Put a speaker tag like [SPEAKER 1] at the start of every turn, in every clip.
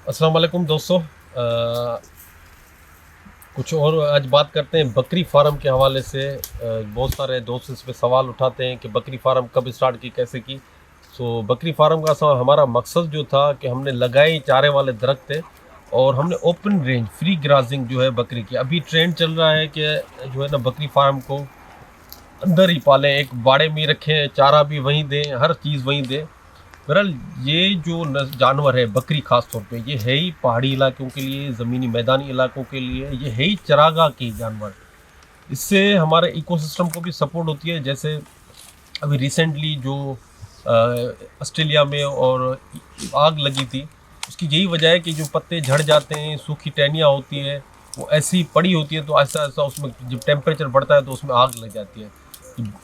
[SPEAKER 1] अस्सलाम वालेकुम दोस्तों। कुछ और आज बात करते हैं बकरी फार्म के हवाले से। बहुत सारे दोस्त इस पे सवाल उठाते हैं कि बकरी फार्म कब स्टार्ट की, कैसे की। बकरी फार्म का हमारा मकसद जो था कि हमने लगाए चारे वाले दरख्त थे और हमने ओपन रेंज फ्री ग्राजिंग जो है बकरी की। अभी ट्रेंड चल रहा है कि जो है ना बकरी फार्म को अंदर ही पालें, एक बाड़े में ही रखें, चारा भी वहीं दें, हर चीज़ वहीं दें। बहरहाल ये जो जानवर है बकरी ख़ास तौर पे, ये है ही पहाड़ी इलाकों के लिए, ज़मीनी मैदानी इलाकों के लिए, ये है ही चरागाह के जानवर। इससे हमारे इकोसिस्टम को भी सपोर्ट होती है। जैसे अभी रिसेंटली जो ऑस्ट्रेलिया में और आग लगी थी, उसकी यही वजह है कि जो पत्ते झड़ जाते हैं, सूखी टहनियाँ होती है, वो ऐसी पड़ी होती है, तो ऐसा ऐसा उसमें जब टेम्परेचर बढ़ता है तो उसमें आग लग जाती है।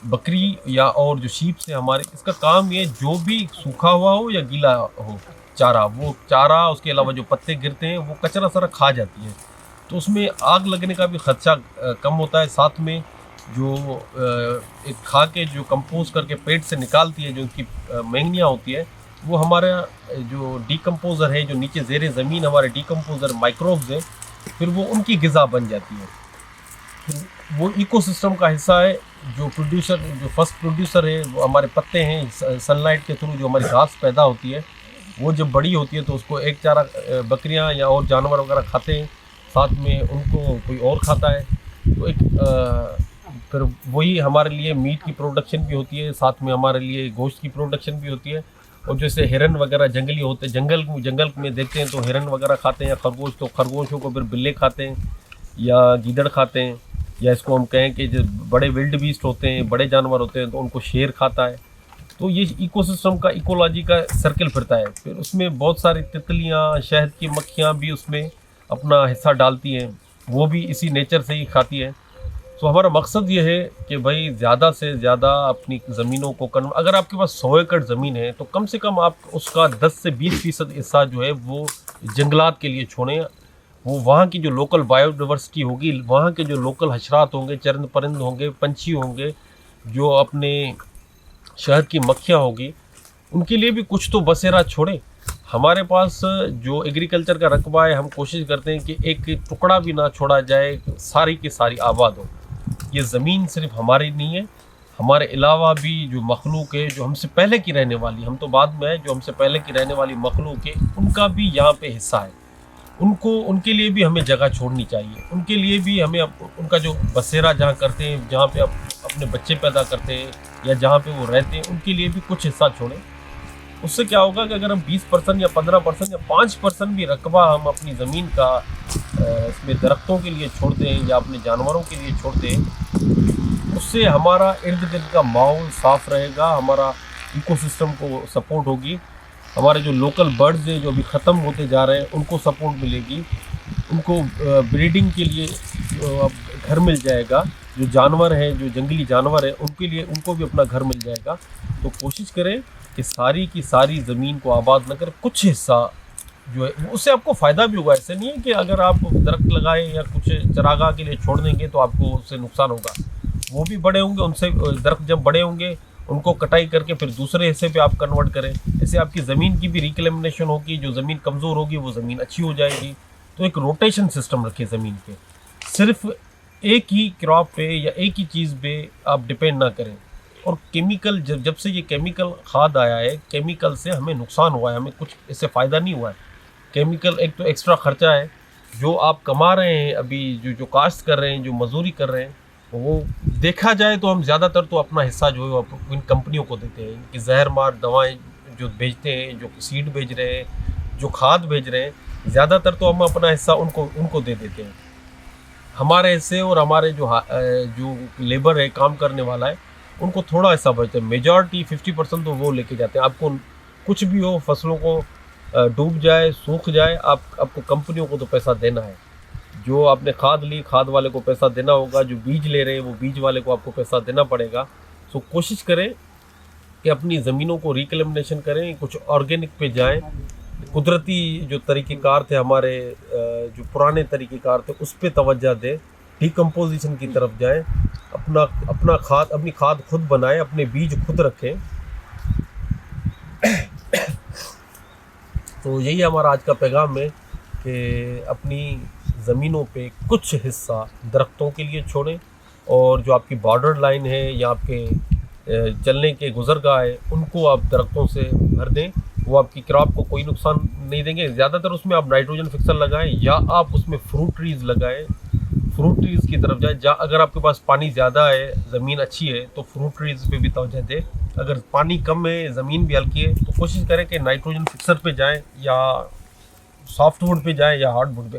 [SPEAKER 1] बकरी या और जो शीप से हमारे, इसका काम ये जो भी सूखा हुआ हो या गीला हो चारा, वो चारा उसके अलावा जो पत्ते गिरते हैं वो कचरा सारा खा जाती है, तो उसमें आग लगने का भी खदशा कम होता है। साथ में जो एक खा के जो कंपोज करके पेट से निकालती है, जो उसकी मैंगनियाँ होती है, वो हमारा जो डिकम्पोज़र है, जो नीचे ज़ेरे ज़मीन हमारे डिकम्पोज़र माइक्रोब्स हैं, फिर वो उनकी ग़िज़ा बन जाती है। वो इकोसिस्टम का हिस्सा है। जो फर्स्ट प्रोड्यूसर है वो हमारे पत्ते हैं। सनलाइट के थ्रू जो हमारी घास पैदा होती है, वो जब बड़ी होती है तो उसको एक चारा बकरियां या और जानवर वगैरह खाते हैं, साथ में उनको कोई और खाता है। तो फिर वही हमारे लिए मीट की प्रोडक्शन भी होती है, साथ में हमारे लिए गोश्त की प्रोडक्शन भी होती है। और जैसे हिरन वगैरह जंगली होते हैं, जंगल में देखते हैं तो हिरन वगैरह खाते हैं, या खरगोश, तो खरगोशों को फिर बिल्ले खाते हैं या गीदड़ खाते हैं, या इसको हम कहें कि जो बड़े विल्ड बीस्ट होते हैं, बड़े जानवर होते हैं, तो उनको शेर खाता है। तो ये इकोसिस्टम का, इकोलॉजी का सर्कल फिरता है। फिर उसमें बहुत सारी तितलियाँ, शहद की मक्खियाँ भी उसमें अपना हिस्सा डालती हैं, वो भी इसी नेचर से ही खाती हैं। तो हमारा मकसद ये है कि भाई ज़्यादा से ज़्यादा अपनी ज़मीनों को अगर आपके पास 100 एकड़ ज़मीन है तो कम से कम आप उसका 10 से 20% हिस्सा जो है वो जंगलात के लिए छोड़ें। वो वहाँ की जो लोकल बायोडाइवर्सिटी होगी, वहाँ के जो लोकल हशरात होंगे, चरिंद परिंद होंगे, पंछी होंगे, जो अपने शहद की मक्खियाँ होगी, उनके लिए भी कुछ तो बसेरा छोड़े। हमारे पास जो एग्रीकल्चर का रकबा है, हम कोशिश करते हैं कि एक टुकड़ा भी ना छोड़ा जाए, सारी की सारी आबाद हो। ये ज़मीन सिर्फ हमारी नहीं है, हमारे अलावा भी जो मखलूक है, जो हमसे पहले की रहने वाली, हम तो बाद में है, जो हमसे पहले की रहने वाली मखलूक है, उनका भी यहाँ पे हिस्सा है। उनके लिए भी हमें जगह छोड़नी चाहिए। उनके लिए भी हमें उनका जो बसेरा जहाँ करते हैं, जहाँ पे अपने बच्चे पैदा करते हैं या जहाँ पे वो रहते हैं, उनके लिए भी कुछ हिस्सा छोड़ें। उससे क्या होगा कि अगर हम 20% या 15% या 5% भी रकबा हम अपनी ज़मीन का इसमें दरख्तों के लिए छोड़ते हैं या अपने जानवरों के लिए छोड़ते हैं, उससे हमारा इर्द गिर्द का माहौल साफ़ रहेगा, हमारा इकोसिस्टम को सपोर्ट होगी, हमारे जो लोकल बर्ड्स हैं जो अभी ख़त्म होते जा रहे हैं उनको सपोर्ट मिलेगी, उनको ब्रीडिंग के लिए अब घर मिल जाएगा। जो जानवर हैं, जो जंगली जानवर हैं, उनके लिए उनको भी अपना घर मिल जाएगा। तो कोशिश करें कि सारी की सारी ज़मीन को आबाद न करें, कुछ हिस्सा जो है उससे आपको फ़ायदा भी होगा। ऐसे नहीं है कि अगर आप दरख्त लगाएं या कुछ चरागाह के लिए छोड़ देंगे तो आपको उससे नुकसान होगा। वो भी बड़े होंगे, उनसे दरख्त जब बड़े होंगे उनको कटाई करके फिर दूसरे हिस्से पे आप कन्वर्ट करें। ऐसे आपकी ज़मीन की भी रिक्लेमिनेशन होगी, जो ज़मीन कमज़ोर होगी वो ज़मीन अच्छी हो जाएगी। तो एक रोटेशन सिस्टम रखें ज़मीन पे, सिर्फ एक ही क्रॉप पे या एक ही चीज़ पे आप डिपेंड ना करें। और केमिकल, जब से ये केमिकल खाद आया है, केमिकल से हमें नुकसान हुआ है, हमें कुछ इससे फ़ायदा नहीं हुआ है। केमिकल एक तो एक्स्ट्रा ख़र्चा है जो आप कमा रहे हैं अभी, जो काश्त कर रहे हैं, जो मजदूरी कर रहे हैं, वो देखा जाए तो हम ज़्यादातर तो अपना हिस्सा जो है वो इन कंपनियों को देते हैं कि जहर मार दवाएं जो बेचते हैं, जो सीड बेच रहे हैं, जो खाद भेज रहे हैं, ज़्यादातर तो हम अपना हिस्सा उनको दे देते हैं। हमारे हिस्से और हमारे जो लेबर है, काम करने वाला है, उनको थोड़ा हिस्सा बचता है। मेजॉरिटी 50% तो वो लेके जाते हैं। आपको कुछ भी हो, फसलों को डूब जाए, सूख जाए, आपको कंपनियों को तो पैसा देना है। जो आपने खाद ली, खाद वाले को पैसा देना होगा, जो बीज ले रहे हैं वो बीज वाले को आपको पैसा देना पड़ेगा। सो कोशिश करें कि अपनी ज़मीनों को रिक्लेमिनेशन करें, कुछ ऑर्गेनिक पे जाएं, कुदरती जो तरीक़ेकार थे हमारे, जो पुराने तरीक़ेकार थे, उस पर तवज्जो दें, डिकम्पोजिशन की तरफ जाएं, अपनी खाद खुद बनाएं, अपने बीज खुद रखें। तो यही हमारा आज का पैगाम है कि अपनी ज़मीनों पे कुछ हिस्सा दरख्तों के लिए छोड़ें, और जो आपकी बॉर्डर लाइन है या आपके चलने के गुज़रगाह है उनको आप दरख्तों से भर दें। वो आपकी क्रॉप को कोई नुकसान नहीं देंगे। ज़्यादातर उसमें आप नाइट्रोजन फिक्सर लगाएं या आप उसमें फ्रूट ट्रीज़ लगाएं, फ्रूट ट्रीज़ की तरफ जाए। जा अगर आपके पास पानी ज़्यादा है, ज़मीन अच्छी है, तो फ्रूट ट्रीज़ पे भी तवज्जो दें। अगर पानी कम है, ज़मीन भी हल्की है, तो कोशिश करें कि नाइट्रोजन फिक्सर पे जाएं या सॉफ्टवुड पे जाएं या हार्डवुड पे।